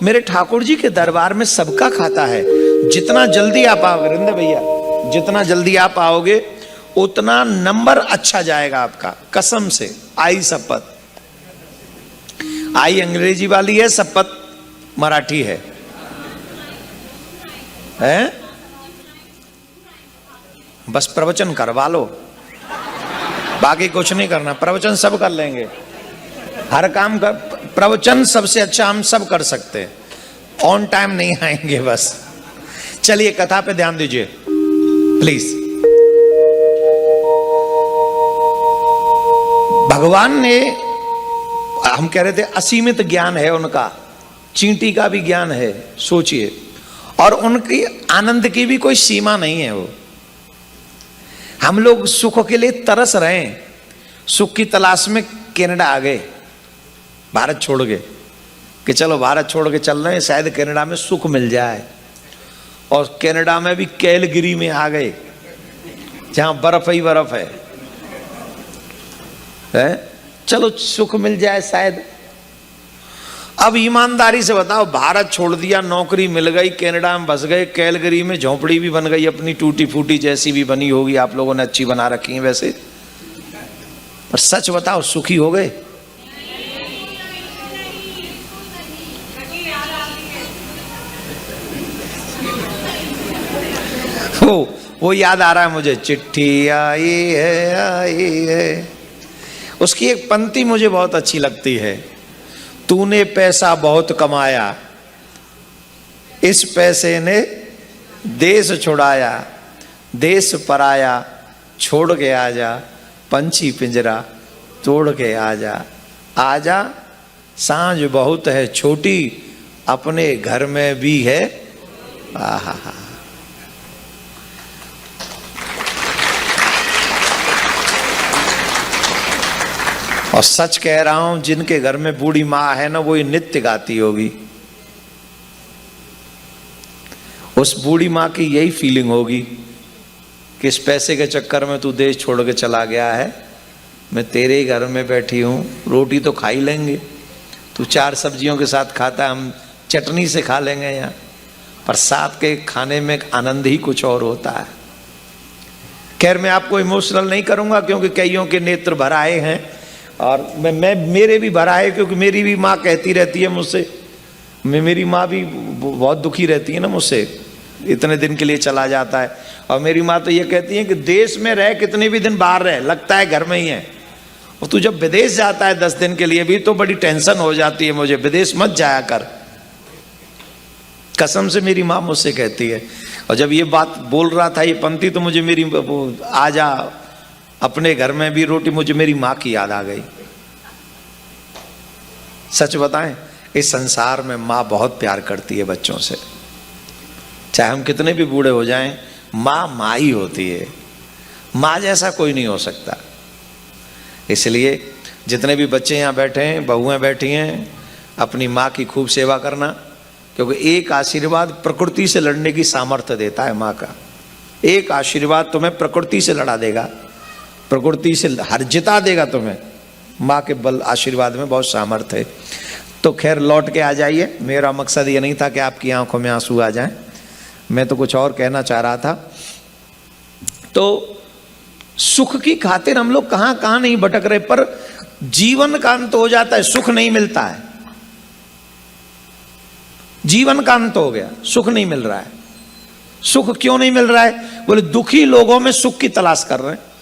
मेरे ठाकुर जी के दरबार में सबका खाता है। जितना जल्दी आप आओगे रिंदे भैया, जितना जल्दी आप आओगे उतना नंबर अच्छा जाएगा आपका, कसम से। आई शपथ। आई अंग्रेजी वाली है, शपथ मराठी है, हैं? बस प्रवचन करवा लो, बाकी कुछ नहीं करना। प्रवचन सब कर लेंगे, हर काम कर। प्रवचन सबसे अच्छा हम सब कर सकते हैं, ऑन टाइम नहीं आएंगे बस। चलिए कथा पे ध्यान दीजिए प्लीज। भगवान ने, हम कह रहे थे असीमित ज्ञान है उनका, चींटी का भी ज्ञान है, सोचिए। और उनकी आनंद की भी कोई सीमा नहीं है। वो हम लोग सुख के लिए तरस रहे हैं, सुख की तलाश में कनाडा आ गए, भारत छोड़ के, कि चलो भारत छोड़ के चल रहे हैं, शायद कनाडा में सुख मिल जाए। और कनाडा में भी कैलगरी में आ गए, जहां बर्फ ही बर्फ है, चलो सुख मिल जाए शायद। अब ईमानदारी से बताओ, भारत छोड़ दिया, नौकरी मिल गई, कनाडा में बस गए, कैलगरी में झोंपड़ी भी बन गई अपनी, टूटी फूटी जैसी भी बनी होगी, आप लोगों ने अच्छी बना रखी है वैसे, पर सच बताओ सुखी हो गए? वो याद आ रहा है मुझे, चिट्ठी आई है। उसकी एक पंक्ति मुझे बहुत अच्छी लगती है, तूने पैसा बहुत कमाया, इस पैसे ने देश छुड़ाया, देश पराया छोड़ के आजा, पंछी पिंजरा तोड़ के आजा, आजा सांझ बहुत है छोटी, अपने घर में भी है। आहा, और सच कह रहा हूं, जिनके घर में बूढ़ी माँ है ना, वो ये नित्य गाती होगी। उस बूढ़ी माँ की यही फीलिंग होगी कि इस पैसे के चक्कर में तू देश छोड़ के चला गया है, मैं तेरे ही घर में बैठी हूं, रोटी तो खा ही लेंगे, तू 4 सब्जियों के साथ खाता, हम चटनी से खा लेंगे यहाँ, पर साथ के खाने में आनंद ही कुछ और होता है। खैर मैं आपको इमोशनल नहीं करूंगा, क्योंकि कईयों के नेत्र भर आए हैं, और मैं मेरे भी भरा है, क्योंकि मेरी भी माँ कहती रहती है मुझसे, मेरी माँ भी बहुत दुखी रहती है ना मुझसे, इतने दिन के लिए चला जाता है। और मेरी माँ तो ये कहती है कि देश में रह, कितने भी दिन बाहर रह, लगता है घर में ही है, और तू जब विदेश जाता है 10 दिन के लिए भी तो बड़ी टेंशन हो जाती है मुझे, विदेश मत जाया कर, कसम से मेरी माँ मुझसे कहती है। और जब ये बात बोल रहा था, ये पंक्ति, तो मुझे मेरी आजा अपने घर में भी रोटी, मुझे मेरी माँ की याद आ गई। सच बताएं, इस संसार में माँ बहुत प्यार करती है बच्चों से, चाहे हम कितने भी बूढ़े हो जाएं, माँ माँ ही होती है, माँ जैसा कोई नहीं हो सकता। इसलिए जितने भी बच्चे यहाँ बैठे हैं, बहुएं बैठी हैं, अपनी माँ की खूब सेवा करना, क्योंकि एक आशीर्वाद प्रकृति से लड़ने की सामर्थ्य देता है माँ का। एक आशीर्वाद तुम्हें प्रकृति से लड़ा देगा, प्रकृति से हर जिता देगा तुम्हें, माँ के बल आशीर्वाद में बहुत सामर्थ्य है। तो खैर लौट के आ जाइए, मेरा मकसद ये नहीं था कि आपकी आंखों में आंसू आ जाएं, मैं तो कुछ और कहना चाह रहा था। तो सुख की खातिर हम लोग कहां कहां नहीं भटक रहे, पर जीवन का अंत हो जाता है, सुख नहीं मिलता है, जीवन का अंत हो गया, सुख नहीं मिल रहा है। सुख क्यों नहीं मिल रहा है? बोले दुखी लोगों में सुख की तलाश कर रहे हैं,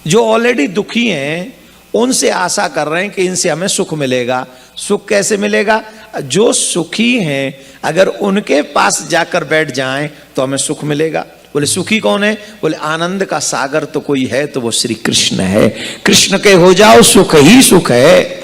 जो ऑलरेडी दुखी हैं उनसे आशा कर रहे हैं कि इनसे हमें सुख मिलेगा। सुख कैसे मिलेगा? जो सुखी हैं अगर उनके पास जाकर बैठ जाएं तो हमें सुख मिलेगा। बोले सुखी कौन है? बोले आनंद का सागर तो कोई है तो वो श्री कृष्ण है, कृष्ण के हो जाओ सुख ही सुख है।